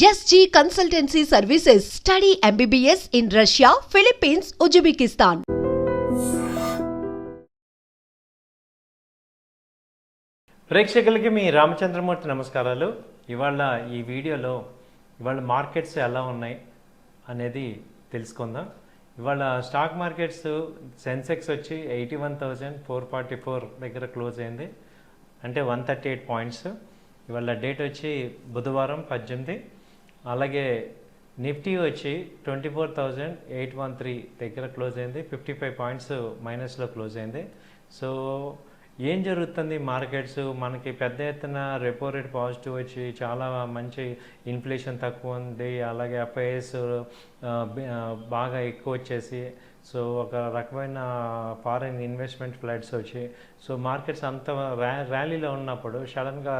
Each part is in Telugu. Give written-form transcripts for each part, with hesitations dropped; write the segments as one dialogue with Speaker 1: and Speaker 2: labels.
Speaker 1: SG Consultancy Services. Study MBBS in Russia, Philippines, Uzbekistan.
Speaker 2: ప్రేక్షకులకి మీ రామచంద్రమూర్తి నమస్కారాలు. ఇవాళ ఈ వీడియోలో మార్కెట్స్ ఎలా ఉన్నాయి అనేది తెలుసుకుందాం. ఇవాళ స్టాక్ మార్కెట్స్ సెన్సెక్స్ వచ్చి 81,444 దగ్గర క్లోజ్ అయింది, అంటే 138 పాయింట్స్. ఇవాళ డేట్ వచ్చి బుధవారం 18. అలాగే నిఫ్టీ వచ్చి 24,813 దగ్గర క్లోజ్ అయింది, 55 పాయింట్స్ మైనస్లో క్లోజ్ అయింది. సో ఏం జరుగుతుంది మార్కెట్స్? మనకి పెద్ద ఎత్తున రెపో రేట్ పాజిటివ్ వచ్చి చాలా మంచి ఇన్ఫ్లేషన్ తక్కువ ఉంది, అలాగే ఎఫ్ఐఎస్ బాగా ఎక్కువ వచ్చేసి సో ఒక రకమైన ఫారిన్ ఇన్వెస్ట్మెంట్ ఫ్లడ్స్ వచ్చి సో మార్కెట్స్ అంత ర్యాలీలో ఉన్నప్పుడు సడన్గా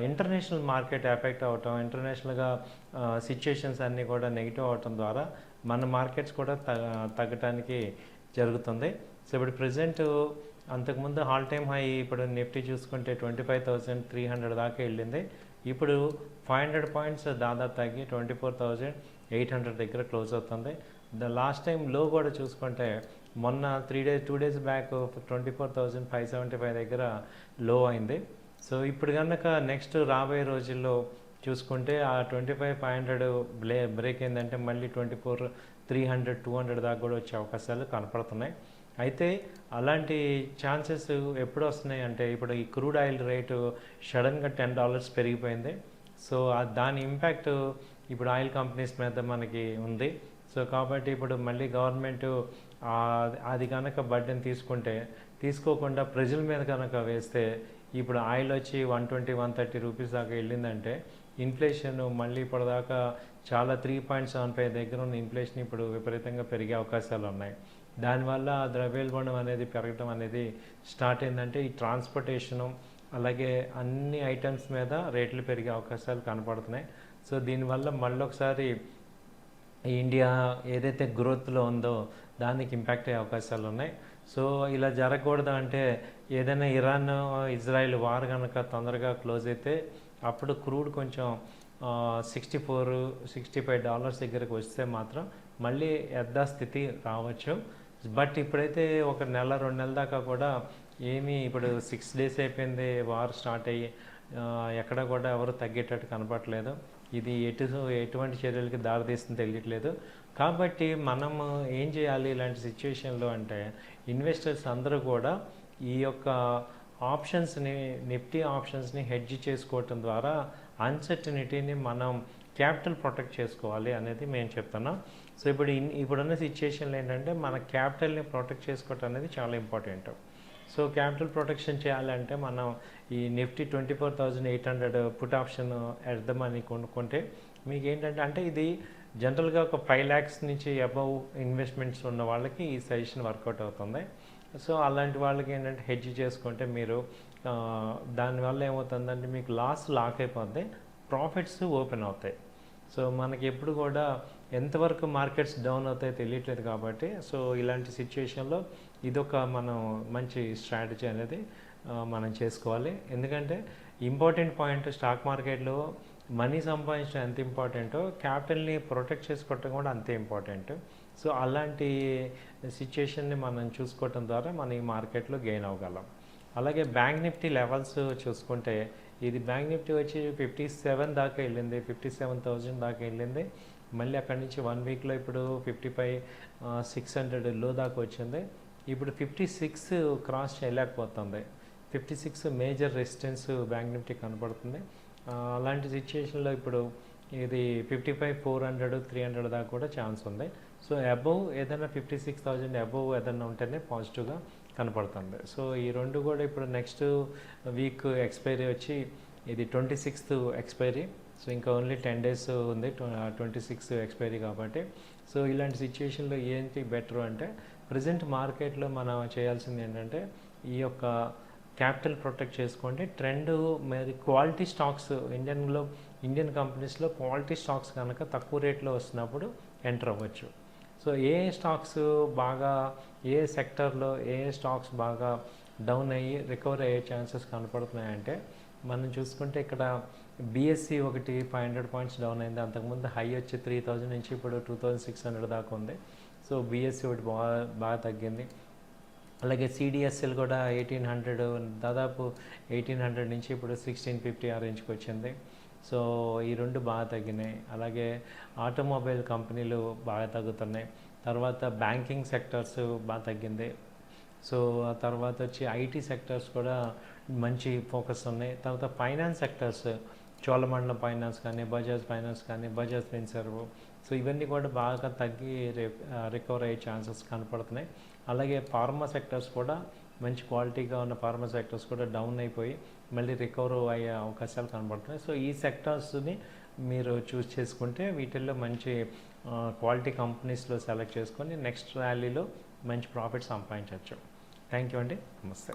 Speaker 2: ఇంటర్నేషనల్ మార్కెట్ ఎఫెక్ట్ అవటం, ఇంటర్నేషనల్గా సిచ్యుయేషన్స్ అన్నీ కూడా నెగిటివ్ అవటం ద్వారా మన మార్కెట్స్ కూడా తగ్గటానికి జరుగుతుంది. సో ఇప్పుడు ప్రజెంట్ అంతకుముందు ఆల్ టైమ్ హై ఇప్పుడు నిఫ్టీ చూసుకుంటే 25,300 దాకా వెళ్ళింది. ఇప్పుడు 500 పాయింట్స్ దాదాపు తగ్గి 24,800 దగ్గర క్లోజ్ అవుతుంది. లాస్ట్ టైం లో కూడా చూసుకుంటే మొన్న 2 days బ్యాక్ 24,575 దగ్గర లో అయింది. సో ఇప్పుడు కనుక నెక్స్ట్ రాబోయే రోజుల్లో చూసుకుంటే ఆ 25,500 బ్రేక్ అయిందంటే మళ్ళీ 24,300, 200 దాకా కూడా వచ్చే అవకాశాలు కనపడుతున్నాయి. అయితే అలాంటి ఛాన్సెస్ ఎప్పుడు వస్తున్నాయి అంటే ఇప్పుడు ఈ క్రూడ్ ఆయిల్ రేటు సడన్గా $10 పెరిగిపోయింది. సో దాని ఇంపాక్ట్ ఇప్పుడు ఆయిల్ కంపెనీస్ మీద మనకి ఉంది. సో కాబట్టి ఇప్పుడు మళ్ళీ గవర్నమెంట్ అది కనుక బడ్డెన్ తీసుకోకుండా ప్రజల మీద కనుక వేస్తే ఇప్పుడు ఆయిల్ వచ్చి 120-130 రూపీస్ దాకా వెళ్ళిందంటే ఇన్ఫ్లేషన్ మళ్ళీ ఇప్పటిదాకా చాలా 3.75 దగ్గర ఉన్న ఇన్ఫ్లేషన్ ఇప్పుడు విపరీతంగా పెరిగే అవకాశాలు ఉన్నాయి. దానివల్ల ద్రవ్యోల్బణం అనేది పెరగడం అనేది స్టార్ట్ అయిందంటే ఈ ట్రాన్స్పోర్టేషను అలాగే అన్ని ఐటమ్స్ మీద రేట్లు పెరిగే అవకాశాలు కనపడుతున్నాయి. సో దీనివల్ల మళ్ళీ ఒకసారి ఇండియా ఏదైతే గ్రోత్లో ఉందో దానికి ఇంపాక్ట్ అయ్యే అవకాశాలు ఉన్నాయి. సో ఇలా జరగకూడదు అంటే ఏదైనా ఇరాన్ ఇజ్రాయిల్ వార్ కనుక తొందరగా క్లోజ్ అయితే అప్పుడు క్రూడ్ కొంచెం $64-65 దగ్గరకు వస్తే మాత్రం మళ్ళీ యథాస్థితి రావచ్చు. బట్ ఇప్పుడైతే ఒక నెల 2 నెలల దాకా కూడా ఏమీ ఇప్పుడు 6 days అయిపోయింది వార్ స్టార్ట్ అయ్యి ఎక్కడ కూడా ఎవరు తగ్గేటట్టు కనపడలేదు. ఇది ఎటువంటి చర్యలకి దారితీస్తుందో తెలియట్లేదు. కాబట్టి మనం ఏం చేయాలి ఇలాంటి సిచ్యువేషన్లో అంటే ఇన్వెస్టర్స్ అందరూ కూడా ఈ యొక్క ఆప్షన్స్ని నిఫ్టీ ఆప్షన్స్ని హెడ్జ్ చేసుకోవటం ద్వారా అన్సర్టనిటీని మనం క్యాపిటల్ ప్రొటెక్ట్ చేసుకోవాలి అనేది మేము చెప్తున్నాం. సో ఇప్పుడున్న సిచ్యుయేషన్లో ఏంటంటే మన క్యాపిటల్ని ప్రొటెక్ట్ చేసుకోవటం అనేది చాలా ఇంపార్టెంట్. సో క్యాపిటల్ ప్రొటెక్షన్ చేయాలంటే మనం ఈ నిఫ్టీ 24,800 పుట్ ఆప్షన్ ఎడదామని కొనుక్కుంటే మీకు ఏంటంటే అంటే ఇది జనరల్గా ఒక 5 lakhs నుంచి అబవ్ ఇన్వెస్ట్మెంట్స్ ఉన్న వాళ్ళకి ఈ సజెషన్ వర్కౌట్ అవుతుంది. సో అలాంటి వాళ్ళకి ఏంటంటే హెడ్జ్ చేసుకుంటే మీరు దానివల్ల ఏమవుతుందంటే మీకు లాక్ అయిపోద్ది, ప్రాఫిట్స్ ఓపెన్ అవుతాయి. సో మనకి ఎప్పుడు కూడా ఎంతవరకు మార్కెట్స్ డౌన్ అవుతాయో తెలియట్లేదు కాబట్టి సో ఇలాంటి సిచ్యుయేషన్లో ఇదొక మనం మంచి స్ట్రాటజీ అనేది మనం చేసుకోవాలి. ఎందుకంటే ఇంపార్టెంట్ పాయింట్ స్టాక్ మార్కెట్లో మనీ సంపాదించడం ఎంత ఇంపార్టెంటో క్యాపిటల్ని ప్రొటెక్ట్ చేసుకోవటం కూడా అంతే ఇంపార్టెంట్. సో అలాంటి సిచ్యుయేషన్ని మనం చూసుకోవటం ద్వారా మనం ఈ మార్కెట్లో గెయిన్ అవ్వగలం. అలాగే బ్యాంక్ నిఫ్టీ లెవెల్స్ చూసుకుంటే ఇది బ్యాంక్ నిఫ్టీ వచ్చి 57 దాకా వెళ్ళింది, 57,000 దాకా వెళ్ళింది. మళ్ళీ అక్కడి నుంచి 1 weekలో ఇప్పుడు 55,600 లో దాకా వచ్చింది. ఇప్పుడు 56 క్రాస్ చేయలేకపోతుంది. 56 మేజర్ రెసిస్టెన్స్ బ్యాంక్ నిఫ్టీ కనపడుతుంది. అలాంటి సిచ్యుయేషన్లో ఇప్పుడు ఇది 55,400, 300 దాకా కూడా ఛాన్స్ ఉంది. సో అబవ్ ఏదైనా 56,000 అబవ్ ఏదైనా ఉంటేనే పాజిటివ్గా కనపడుతుంది. సో ఈ రెండు కూడా ఇప్పుడు నెక్స్ట్ వీక్ ఎక్స్పైరీ వచ్చి ఇది 26th ఎక్స్పైరీ. సో ఇంకా ఓన్లీ 10 days ఉంది 26th ఎక్స్పైరీ కాబట్టి. సో ఇలాంటి సిచ్యుయేషన్లో ఏంటి బెటర్ అంటే ప్రజెంట్ మార్కెట్లో మనం చేయాల్సింది ఏంటంటే ఈ యొక్క క్యాపిటల్ ప్రొటెక్ట్ చేసుకోండి. ట్రెండ్ మరి క్వాలిటీ స్టాక్స్ ఇండియన్ కంపెనీస్లో క్వాలిటీ స్టాక్స్ కనుక తక్కువ రేట్లో వస్తున్నప్పుడు ఎంటర్ అవ్వచ్చు. సో ఏ స్టాక్స్ బాగా ఏ సెక్టర్లో ఏ స్టాక్స్ బాగా డౌన్ అయ్యి రికవర్ అయ్యే ఛాన్సెస్ కనపడుతున్నాయంటే మనం చూసుకుంటే ఇక్కడ బీఎస్సీ ఒకటి 500 పాయింట్స్ డౌన్ అయింది. అంతకుముందు హై వచ్చి 3000 నుంచి ఇప్పుడు 2600 దాకా ఉంది. సో బీఎస్సీ ఒకటి బాగా తగ్గింది. అలాగే సిడిఎస్ఎల్ కూడా 1800 దాదాపు 1800 నుంచి ఇప్పుడు 1650 ఆ రేంజ్కి వచ్చింది. సో ఈ రెండు బాగా తగ్గినాయి. అలాగే ఆటోమొబైల్ కంపెనీలు బాగా తగ్గుతున్నాయి. తర్వాత బ్యాంకింగ్ సెక్టర్స్ బాగా తగ్గింది. సో ఆ తర్వాత వచ్చి ఐటీ సెక్టర్స్ కూడా మంచి ఫోకస్ ఉన్నాయి. తర్వాత ఫైనాన్స్ సెక్టర్స్ చోళమండలం ఫైనాన్స్ కానీ, బజాజ్ ఫైనాన్స్ కానీ, బజాజ్ ఫిన్సర్వ్, సో ఇవన్నీ కూడా బాగా తగ్గి రికవర్ అయ్యే ఛాన్సెస్ కనపడుతున్నాయి. అలాగే ఫార్మా సెక్టర్స్ కూడా మంచి క్వాలిటీగా ఉన్న ఫార్మా సెక్టర్స్ కూడా డౌన్ అయిపోయి మళ్ళీ రికవర్ అయ్యే అవకాశాలు కనబడుతున్నాయి. సో ఈ సెక్టర్స్ని మీరు చూస్ చేసుకుంటే వీటిల్లో మంచి క్వాలిటీ కంపెనీస్లో సెలెక్ట్ చేసుకొని నెక్స్ట్ ర్యాలీలో మంచి ప్రాఫిట్ సంపాదించవచ్చు. థ్యాంక్ యూ అండి. నమస్తే.